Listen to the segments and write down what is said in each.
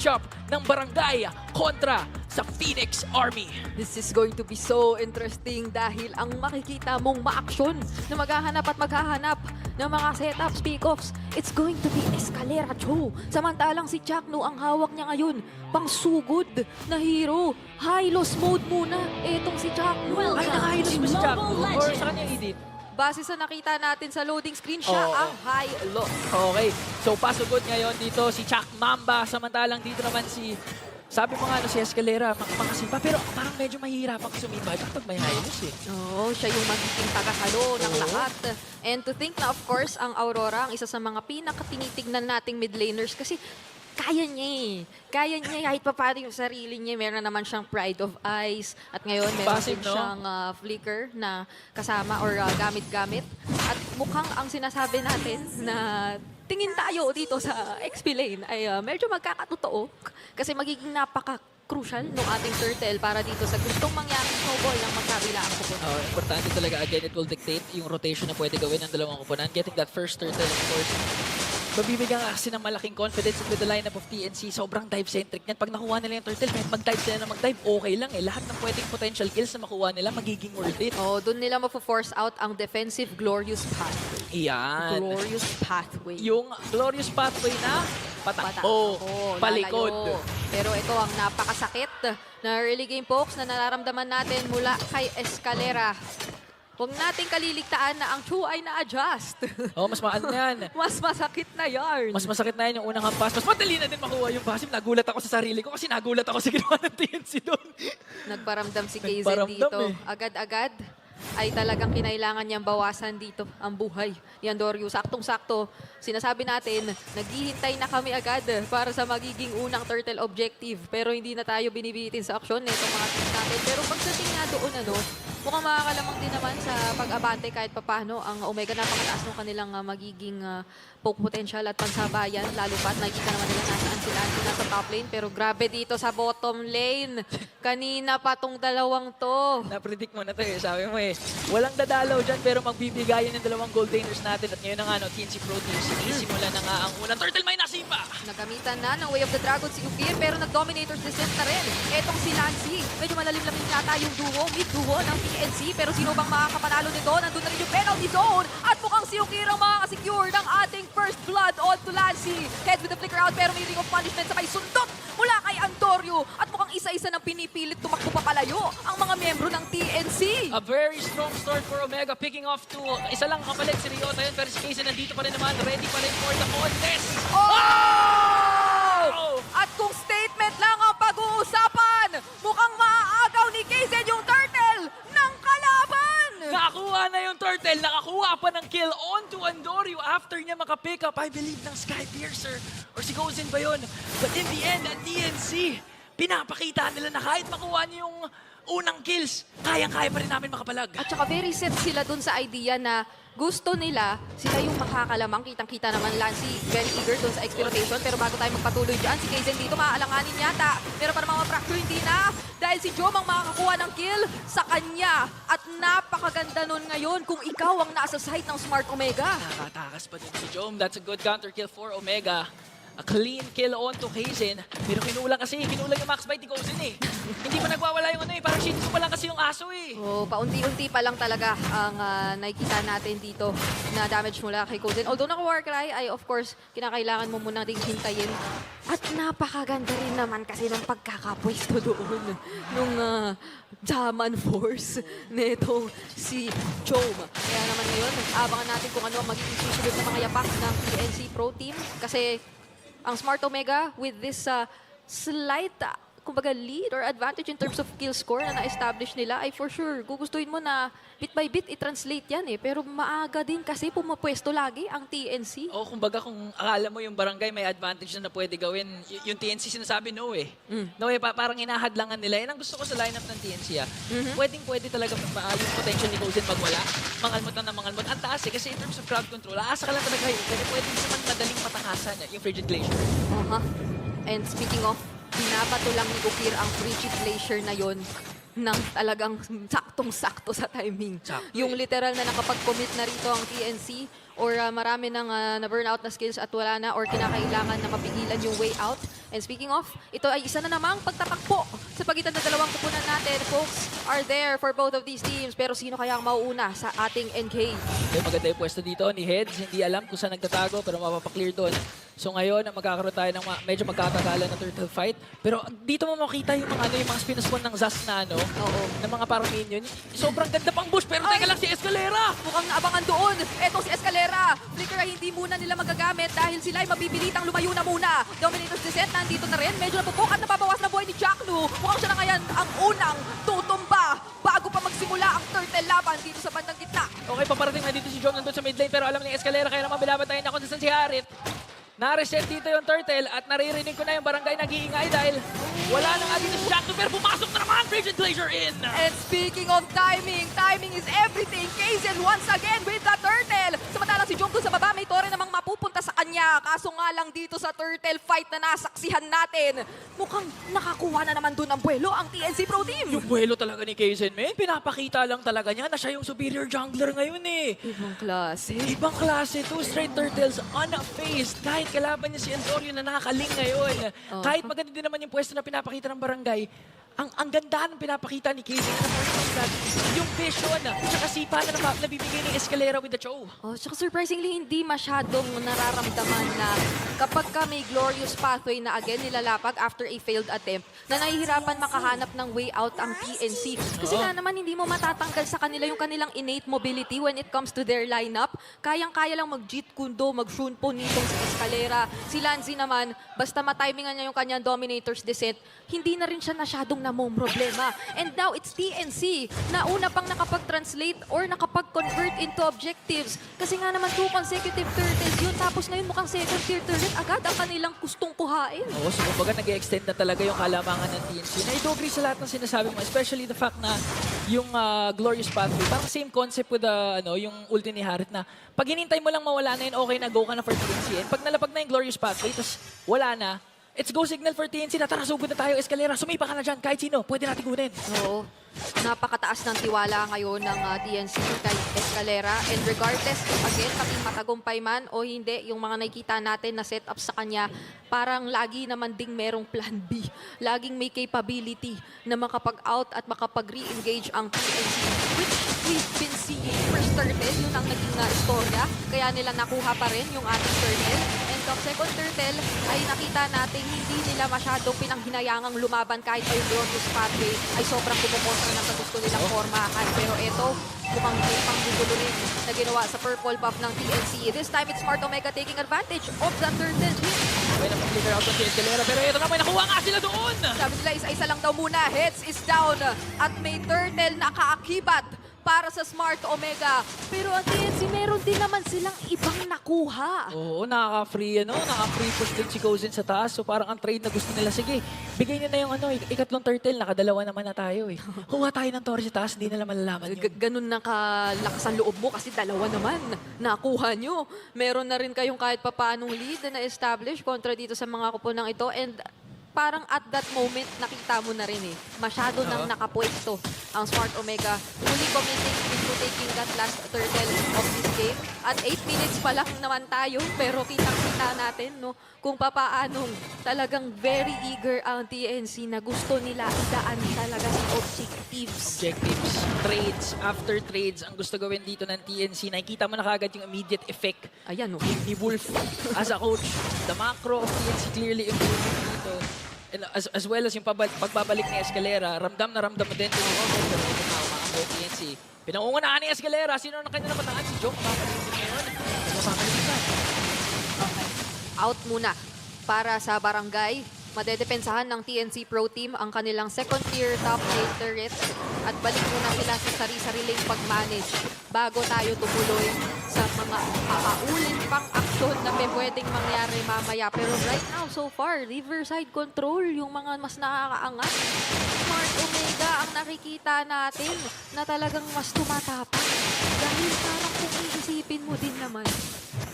matchup ng Barangay kontra sa Phoenix Army. This is going to be so interesting dahil ang makikita mong ma-action na maghahanap at maghahanap ng mga setups, pick-offs, it's going to be Escalera Cho. Samantalang si Chakno ang hawak niya ngayon, pang sugod na hero. High-loss mode muna, etong si Chakno. Ay, nakahilos ba si Chakno? Or sa kanya edit? Base sa nakita natin sa loading screen, siya Oo. ang high-loss. Okay, so pasugod ngayon dito si Chak Mamba. Samantalang dito naman si, sabi mo nga si Escalera, makasipa. Pero parang medyo mahihirapan ka sumibay kapag may highness eh. Oo, siya yung magiging tagasalo ng lahat. And to think na of course, ang Aurora, ang isa sa mga pinaka-tinitignan nating mid laners kasi kaya niya eh. Kaya niya kahit pa paano yung sarili niya. Meron naman siyang Pride of Ice. At ngayon meron Passive, din no? siyang Flicker na kasama or gamit-gamit. At mukhang ang sinasabi natin na tingin tayo dito sa XP lane ay medyo magkakatotoo. Kasi magiging napaka-crucial ng ating turtle para dito sa gustong mangyaring snowball ng magkabilang kupon. Importante talaga, again, it will dictate yung rotation na pwede gawin ng dalawang kuponan. Getting that first turtle, of course, mabibigyan ka kasi ng malaking confidence with the lineup of TNC. Sobrang dive-centric niyan. Pag nakuha nila yung turtle, kahit mag-dive sila na mag-dive, okay lang eh. Lahat ng pwedeng potential kills na makuha nila, magiging worth it. Oh, doon nila mapo-force out ang defensive glorious pathway. Iyan. Glorious pathway. Yung glorious pathway na patakbo, palikod. lalayo. Pero ito ang napakasakit na early game pokes na nararamdaman natin mula kay Escalera. Huwag nating kaliligtaan na ang Chu ay na-adjust. Oh, mas maano na yan. Mas masakit na yarn. Mas masakit na yan yung unang hampas. Mas madali na din makuha yung passive. Nagulat ako sa sarili ko kasi nagulat ako sa ginawa ng TNC doon. Nagparamdam si KZ Nagparamdam dito. eh. Agad-agad ay talagang kinailangan niyang bawasan dito ang buhay ni Andoryu. Saktong-sakto, sinasabi natin, naghihintay na kami agad para sa magiging unang turtle objective. Pero hindi na tayo binibitin sa aksyon nitong mga teams natin. Pero pagdating nga doon, mukhang makakalamang din naman sa pag-abante kahit papano ang Omega. Napakataas ng kanilang magiging poke potential at pagsabayan. Lalo pat nakikita naman nila nasaan sila nasa top lane. Pero grabe dito sa bottom lane. Kanina pa tong dalawang to. Na-predict mo na to eh. Sabi mo eh, walang dadalaw dyan pero magbibigayan ng dalawang goaldainers natin. At ngayon na nga, TNC Pro Team, sinisimula na nga ang unang turtle may nasipa. Nagamitan na ng Way of the Dragon si Ukir pero nag-Dominator's Descent na rin. Etong si Lancy, medyo malalim-lamin yata yung duo, mid-duo ng PNC. Pero sino bang makakapanalo nito? Nandun na rin yung penalty zone. At mukhang si Ukir ang makakasecure ng ating first blood on to Lancy. Head with the flicker out pero may ring of punishment sa may sundot mula kay Andoryu. At mukhang isa-isa ng pinipilit tumakbo papalayo ang mga miyembro ng TNC. A very strong start for Omega, picking off to isa lang kapalit si Ryota yun, pero si Casey nandito pa rin naman, ready pa rin for the contest. Oh! At kung statement lang ang pag-uusapan, mukhang maaagaw ni Casey yung turtle ng kalaban! Nakakuha na yung turtle, nakakuha pa ng kill onto Andoryu after niya makapick up, I believe, ng Sky Piercer or si Gozen ba yun? But in the end, at TNC, pinapakita nila na kahit makuha niya yung unang kills, kayang-kaya pa rin namin makapalag. At saka very set sila dun sa idea na gusto nila, sila yung makakalamang. Kitang-kita naman Lancy, very eager dun sa XP rotation. Pero bago tayo magpatuloy dyan, si Kaizen dito maaalanganin yata. Pero para mga fracture, hindi na. Dahil si Jom ang makakakuha ng kill sa kanya. At napakaganda nun ngayon kung ikaw ang nasa side ng Smart Omega. Nakatakas pa din si Jom. That's a good counter kill for Omega. A clean kill on to Hazen. Pero kinulang yung max bite ni Gozen eh. Hindi pa nagwawala yung parang shih tzu pa lang kasi yung aso eh. Oh, paunti-unti pa lang talaga ang nakikita natin dito na damage mula kay Gozen. Although naka-Warcry ay of course kinakailangan mo muna ding hintayin. At napakaganda rin naman kasi ng pagkakapwesto doon nung Zaman Force netong si Chom. Kaya naman ngayon, abangan natin kung ano ang magiging susunod na mga yapak ng PNC Pro Team. Kasi ang Smart Omega with this slight kumbaga lead or advantage in terms of kill score na na-establish nila ay for sure gugustuhin mo na bit by bit i-translate yan eh. Pero maaga din kasi pumapwesto lagi ang TNC. O kumbaga kung akala mo yung barangay may advantage na pwede gawin, yung TNC sinasabi no eh. No eh, parang inahadlangan nila. Yan ang gusto ko sa lineup ng TNC ah. Pwedeng-pwede talaga yung potential ni Gozen pag wala. Mangalmot na ng mangalmot. Ang taas eh, kasi in terms of crowd control, aasa ka lang talaga yun. Pero pwede naman madaling patakasan yung Frigid Glacier. And speaking of, binabato lang ni Ukir ang Frigid Glacier na yon ng talagang saktong-sakto sa timing. Sakto Yung literal na nakapag-commit na rito ang TNC or marami ng na-burnout na skills at wala na or kinakailangan na mapigilan yung way out. And speaking of, ito ay isa na namang pagtatakbo sa pagitan ng dalawang kupunan natin. Folks are there for both of these teams. Pero sino kaya ang mauuna sa ating engage? Okay, maganda yung pwesto dito ni Heads. Hindi alam kung saan nagtatago pero mapapaklear doon. So ngayon, magkakaroon tayo ng medyo magkakagalan na turtle fight. Pero dito mo makita yung mga, yung mga spin-spawn ng Zas na, Oo. ng mga parang minion. Sobrang ganda pang bush, pero teka lang si Escalera! Mukhang naabangan doon. Eto si Escalera. Flicker ay hindi muna nila magagamit dahil sila ay mabibilitang lumayo na muna. Dominator's Descent nandito na rin. Medyo napupok at napabawas na buhay ni Jacknu. Mukhang siya na ngayon ang unang tutumba bago pa magsimula ang turtle laban dito sa bandang gitna. Okay, paparating na dito si John nandun sa mid lane, pero alam ni Escalera kaya naman binabantayan ako sa si Harit. Na-reset dito yung turtle at naririnig ko na yung barangay nag-iingay dahil wala nang dito si Jackson, pero pumasok na naman Raging Glacier in! And speaking of timing, timing is everything. Kaizen once again with the turtle. Samantalang si Jungkook sa baba, may tore namang mapupunta sa kanya. Kaso nga lang dito sa turtle fight na nasaksihan natin, mukhang nakakuha na naman doon ang buwelo ang TNC Pro Team. Yung buwelo talaga ni Kaizen, man. Pinapakita lang talaga niya na siya yung superior jungler ngayon eh. Ibang klase. Ibang klase, 2 straight turtles unfazed. Kahit kalaban niya si Entorio na nakakaling ngayon. Kahit maganda din naman yung pwesto na pinapakita ng barangay, ang ganda ng pinapakita ni Kaizen yung vision, tsaka sipa na nabibigay ni Escalera with the chow. Oh, tsaka surprisingly, hindi masyadong nararamdaman na kapag ka may glorious pathway na again nilalapag after a failed attempt, na nahihirapan makahanap ng way out ang PNC. Kasi nga naman, hindi mo matatanggal sa kanila yung kanilang innate mobility when it comes to their lineup. Kayang-kaya lang mag-Jeet Kundo, mag-Shunpo nitong si Escalera. Si Lanzi naman, basta matimingan niya yung kanyang Dominator's Descent, hindi na rin siya masyadong namong problema. And now, it's TNC na una pang nakapag-translate or nakapag-convert into objectives. Kasi nga naman 2 consecutive turtles yun. Tapos ngayon mukhang second tier turret agad ang kanilang gustong kuhain. Oo, so kumbaga nag-extend na talaga yung kalamangan ng TNC. Na I do agree sa lahat ng sinasabi mo, especially the fact na yung Glorious Pathway, parang same concept with yung ulti ni Harit na pag hinintay mo lang mawala na yun, okay na, go ka na for TNC. And pag nalapag na yung Glorious Pathway, tapos wala na, it's go signal for TNC na tara, sugod na tayo, Escalera, sumipa ka na dyan, kahit sino, pwede natin kunin. Oo. Napakataas ng tiwala ngayon ng TNC kay Escalera. And regardless, again, pati matagumpay man o hindi, yung mga nakikita natin na setup sa kanya, parang lagi naman ding merong plan B. Laging may capability na makapag-out at makapag-re-engage ang TNC, which we've been seeing. First turtle, yun ang naging istorya. Kaya nila nakuha pa rin yung ating turtle. And ang second turtle ay nakita natin hindi nila masyadong pinanghinayangang lumaban kahit pa yung Glorious Pathway ay sobrang kumukontra na sa gusto nilang formahan. Pero ito, mukhang may panggugulo rin na ginawa sa purple buff ng TNC. This time, it's Smart Omega taking advantage of the turtle win. Okay na pag-figure out ng si Escalera, pero ito na, may nakuha nga sila doon! Sabi nila, isa-isa lang daw muna. Heads is down at may turtle na kaakibat para sa Smart Omega. Pero ang TNC, meron din naman silang ibang nakuha. Oo, nakaka-free, naka-free push din si Kaizen sa taas. So parang ang trade na gusto nila, sige, bigay nyo na yung ikatlong turtle, nakadalawa naman na tayo eh. Kuha tayo ng torre sa taas, hindi nila malalaman yun. Ganun na kalakas ang loob mo kasi dalawa naman nakuha nyo. Meron na rin kayong kahit papaanong lead na establish kontra dito sa mga kuponang ito. And parang at that moment, nakita mo na rin eh. Masyado nang nakapwesto ang Smart Omega. Fully committing into taking that last turtle of this game. At 8 minutes pa lang naman tayo, pero kitang-kita natin no, kung papaanong talagang very eager ang TNC na gusto nila idaan talaga sa objectives. Objectives, trades, after trades, ang gusto gawin dito ng TNC, nakikita mo na kagad yung immediate effect Ayan no. ni Wolf as a coach. The macro of TNC clearly improving dito. And as well as yung pagbabalik ni Escalera, ramdam na ramdam mo din yung pero ito na umaambay TNC. Pinangungunahan ni Escalera, sino na kanya naman si Joke, makakalimutin ngayon. Makakalimutin. Okay. Out muna para sa barangay. Madedepensahan ng TNC Pro Team ang kanilang second tier top lane turret at balik muna sila sa sari-sariling pag-manage bago tayo tumuloy sa mga paulit pang aksyon na pwedeng mangyari mamaya. Pero right now, so far, Riverside control yung mga mas nakakaangat. Smart Omega ang nakikita natin na talagang mas tumatapang. Dahil parang kung iisipin mo din naman,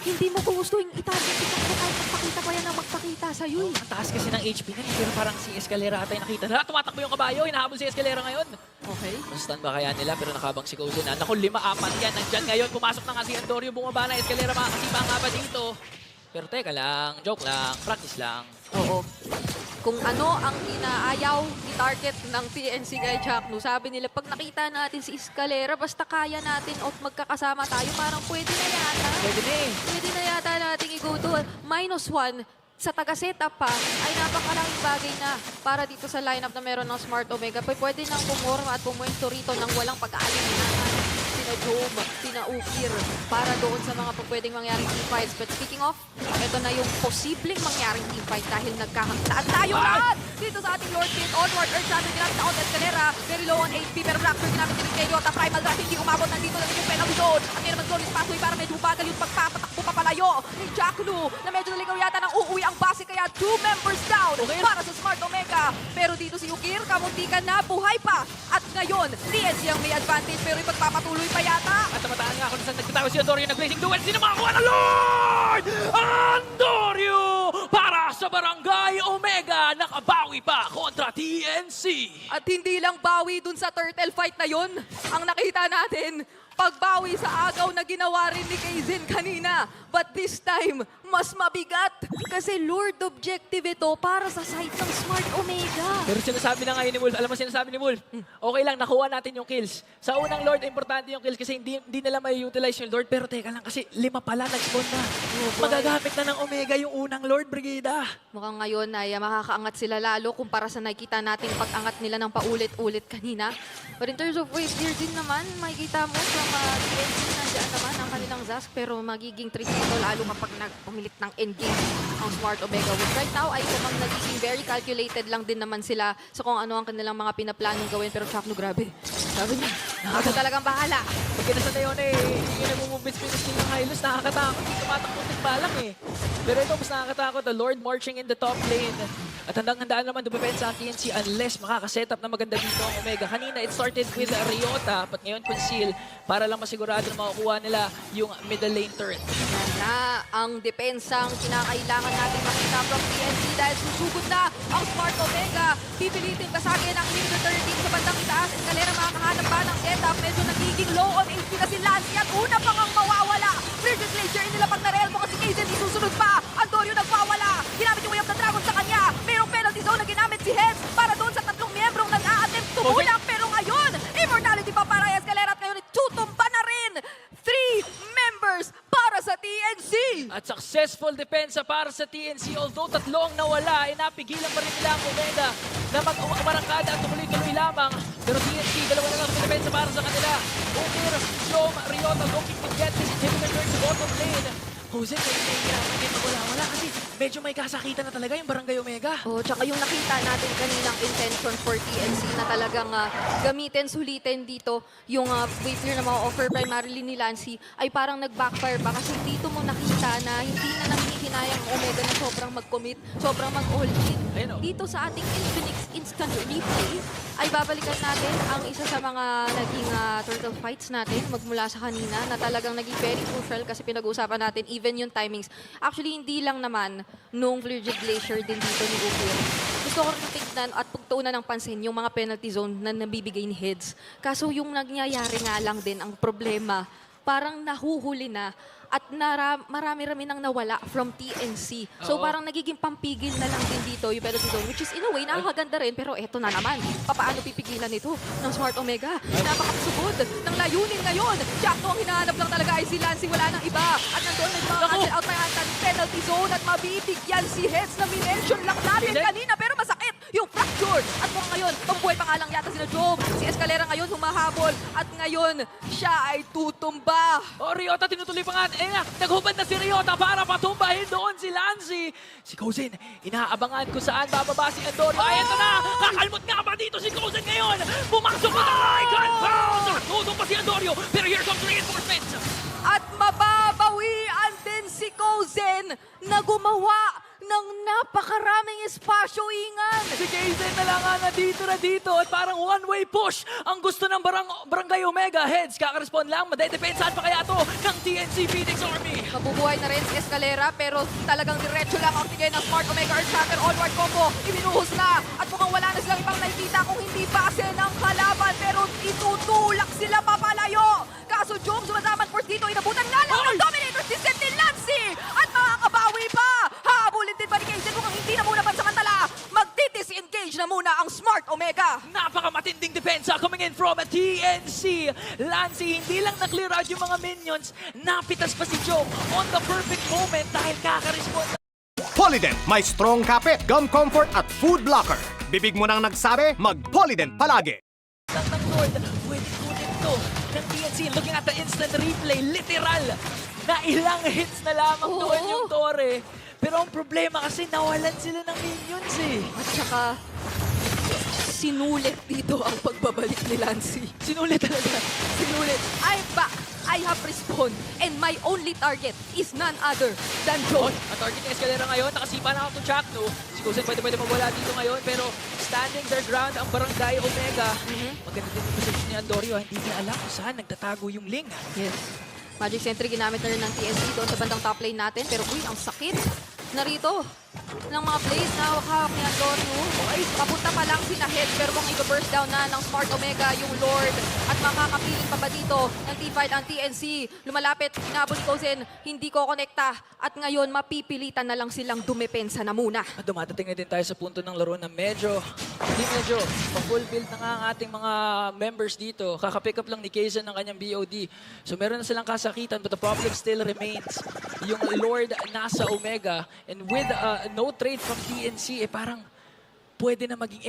hindi mo gusto yung itarget kita kahit magpakita pa yan ang magpakita sa'yo. Ang taas kasi ng HP niya, pero parang si Escalera atay nakita na. Tumatakbo yung kabayo, hinahabol si Escalera ngayon. Okay. Mastan ba kaya nila, pero nakabang si Kaizen. Naku, 5-4 yan. Nandyan ngayon, pumasok na nga si Entorio, bumaba na. Escalera makakasiba nga ba dito? Pero teka lang, joke lang, practice lang. Oo. kung ano ang inaayaw ni target ng TNC kay Jackno. Sabi nila, pag nakita natin si Escalera, basta kaya natin o magkakasama tayo, parang pwede na yata. Pwede na eh. Pwede na yata nating i-go to -1 sa taga-setup pa ay napakalaking bagay na para dito sa lineup na meron ng Smart Omega. Pwede nang pumorma at pumuesto rito ng walang pag-aalinganan sina Job, sina Ukir para doon sa mga pwedeng mangyaring teamfights. But speaking of, ito na yung posibleng mangyaring teamfight dahil nagkakakitaan tayo lahat dito sa ating Lord King. Onward, Earth Shadow ginamit na Out Escalera. Very low on HP pero Rapture ginamit din kay Ryota. Primal Draft hindi umabot nandito lang yung penalty zone. Ang ngayon naman zone is pathway para medyo bagal yung pagpapatakbo papalayo ni Jackno na medyo naligaw yata ng uuwi ang base kaya 2 members down para sa Smart Omega. Pero dito si Ukir, kamuntikan na, buhay pa. At ngayon, TNC ang may advantage pero ipagpapatuloy pa yata. At namataan nga kung saan nagtatawa si Andorio ng Blazing Duel. Sino makakuha ng Lord? Andorio! Para sa Barangay Omega, nakabawi pa kontra TNC. At hindi lang bawi dun sa turtle fight na yon ang nakita natin. Pagbawi sa agaw na ginawa rin ni Kaizen kanina. But this time, mas mabigat. Kasi Lord objective ito para sa side ng Smart Omega. Pero sinasabi na ngayon ni Wolf, alam mo sinasabi ni Wolf, okay lang, nakuha natin yung kills. Sa unang Lord, importante yung kills kasi hindi nila may utilize yung Lord. Pero teka lang, kasi 5 pala nag-spawn na. Magagamit na ng Omega yung unang Lord, Brigida. Mukhang ngayon ay makakaangat sila lalo kumpara sa nakikita nating pag-angat nila ng paulit-ulit kanina. But in terms of wave gear din naman, makikita mo from TNC nandiyan naman ang kanilang Zask pero magiging tricky ito lalo kapag nagpumilit ng endgame ang Smart Omega. Which right now ay kumang nagiging very calculated lang din naman sila sa kung ano ang kanilang mga pinaplanong gawin. Pero Jackno, grabe. Sabi niya, ako talagang bahala. Pag kinasa na yun yung nag-move-spin ng Hylos, nakakatakot. Hindi tumatakot ng balang eh. Pero ito, mas nakakatakot. The Lord marching in the top lane. At handang-handaan naman dumepensa ang TNC unless makakasetup na maganda dito ang Omega. Kanina, it started with Ryota, but ngayon Conceal para lang masigurado na makukuha nila yung middle lane turret. Yan na ang depensang kinakailangan natin makita from TNC dahil susugod na ang Smart Omega. Pipilitin basagin ang Limited 13 sa bandang itaas. Escalera makakahanap pa ng setup. Medyo nagiging low on HP na si Lancy at una pang ang mawawala. Bridget Glacier inilapag na Relmo kasi Kaizen isusunod pa. Andorio nagwawala. Ginamit yung Way of the Dragon sa kanya. Mayroong penalty zone na ginamit si Heads para doon sa 3 miyembrong nag-a-attempt tumulak. Pero ngayon, immortality pa para Escalera at ngayon tutumba na rin. 3 members para sa TNC. At successful depensa para sa TNC. Although 3 ang nawala, napigilan pa rin nila ang Omega na mag-umarangkada at tuloy-tuloy lamang. Pero TNC, 2 na lang ang depensa para sa kanila. Ukir, Jom, Ryota looking to get this inhibitor sa bottom lane. Jose, kaya nahihirapan kayo magwala-wala kasi medyo may kasakitan na talaga yung Barangay Omega. Oh, tsaka yung nakita natin kaninang intention for TNC na talagang gamitin, sulitin dito yung wave clear na ma-offer primarily ni Lancy ay parang nag-backfire pa kasi dito mo nakita na hindi na nanghihinayang Omega na sobrang mag-commit, sobrang mag-all in. Ayun, oh. Dito sa ating Infinix Instant Replay ay babalikan natin ang isa sa mga naging turtle fights natin magmula sa kanina na talagang naging very crucial kasi pinag-uusapan natin even yung timings. Actually, hindi lang naman nung Frigid Glacier din dito ni Ukir. Gusto ko rin tignan at pagtuunan ng pansin yung mga penalty zone na nabibigay ni Heads. Kaso yung nangyayari nga lang din, ang problema, parang nahuhuli na at marami-rami nang nawala from TNC. So Oo. parang nagiging pampigil na lang din dito yung penalty zone, which is in a way nakakaganda rin, pero eto na naman. Paano pipigilan ito ng Smart Omega? Napakasugod ng layunin ngayon. Jackno ang hinahanap lang talaga ay si Lancy, wala nang iba. At nandun may mga cancel out by penalty zone at mabibigyan si Heads na minention lang natin kanina, pero masakit yung fracture. At kung ngayon, pambuhay pa nga lang yata sila Job. Si Escalera ngayon humahabol at ngayon siya ay tutumba. Oh, Ryota, tinutuloy pa nga. Eh nga, naghubad na si Ryota para patumbahin doon si Lancy. Si Kozen, inaabangan kung saan bababa si Andorio. Ay, ito na! Kakalmot nga ba dito si Kozen ngayon? Pumasok ko na Icon Pound! Nakatutong pa si Andorio, pero here comes reinforcements. At mababawian din si Kozen na gumawa ng napakaraming espasyo-ingan. Si Kaizen na lang na dito at parang one-way push ang gusto ng Barangay Omega. Heads, kakarespond lang. Madedepensahan pa kaya to ng TNC Phoenix Army. Mabubuhay na rin si Escalera pero talagang diretso lang ang tigay ng Smart Omega Earth Shatter onward combo. Ibinuhos na at mukhang wala na silang ibang nakikita kung hindi base ng kalaban pero itutulak sila papalayo. Kaso Jom sumasaman force dito, inabutan nga lang ng Dominator's Descent ni Lancy at makakabawi pa. Habulin din ba ni Kaizen mukhang hindi na muna pansamantala. na muna ang Smart Omega. Napakamatinding depensa coming in from a TNC. Lancy, hindi lang na-clear out yung mga minions, napitas pa si Joe on the perfect moment dahil kaka-respond Polydent, may strong kapit, gum comfort at food blocker. Bibig mo nang nagsabi, mag-Polydent palagi. ng Lord. Pwede kunin to ng TNC. Looking at the instant replay, literal na ilang hits na lamang Oo. doon yung Torre. Pero ang problema kasi nawalan sila ng minions eh. At saka, sinulit dito ang pagbabalik ni Lancy. Sinulit talaga. Sinulit. I'm back. I have respawned. And my only target is none other than Joy. Ang target ni Escalera ngayon, nakasipa na ako to Chakno. Si Kusen pwede mawala dito ngayon, pero standing their ground ang Barangay Omega. Maganda din yung position ni Andorio, hindi niya alam kung saan nagtatago yung Ling. Yes. Magic Sentry ginamit na rin ng TNC doon sa bandang top lane natin. Pero uy, ang sakit narito ng mga plays na hawak ni Andorio. Ay, papunta pa lang sina Head pero kung i-burst down na ng Smart Omega yung Lord at makakapiling pa ba dito ng teamfight ang TNC. Lumalapit, hinabol ni Kozen, hindi ko konekta at ngayon mapipilitan na lang silang dumepensa na muna. At dumadating na din tayo sa punto ng laro na medyo pa-full build na nga ang ating mga members dito. Kaka-pick up lang ni Kaizen ng kanyang BOD. So meron na silang kasakitan but the problem still remains. Yung Lord nasa Omega and with no trade from TNC, parang pwede na maging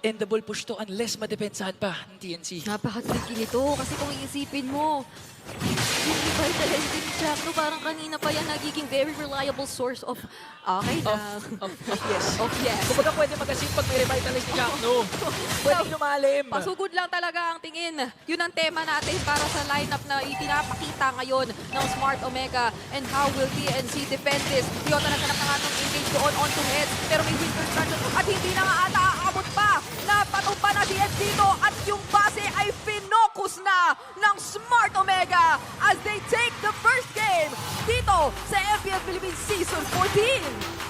endable push to unless madepensahan pa ng TNC. Napaka-tricky nito kasi kung iisipin mo, yung revitalize din ni Chakno, parang kanina pa yan nagiging very reliable source of okay na. Yes. Of yes. Kumbaga pwede mag-asip pag may revitalize ni Chakno. Pwede lumalim. Pasugod lang talaga ang tingin. Yun ang tema natin para sa lineup na ipinapakita ngayon ng Smart Omega. And how will TNC defend this? Yota naghanap na nga ng engage doon onto heads. Pero may winter strike at hindi na nga ata aabot pa. Napatumpa na TNC dito at yung base ay finokus na ng Smart Omega as they take the first game dito sa FPL Philippines Season 14.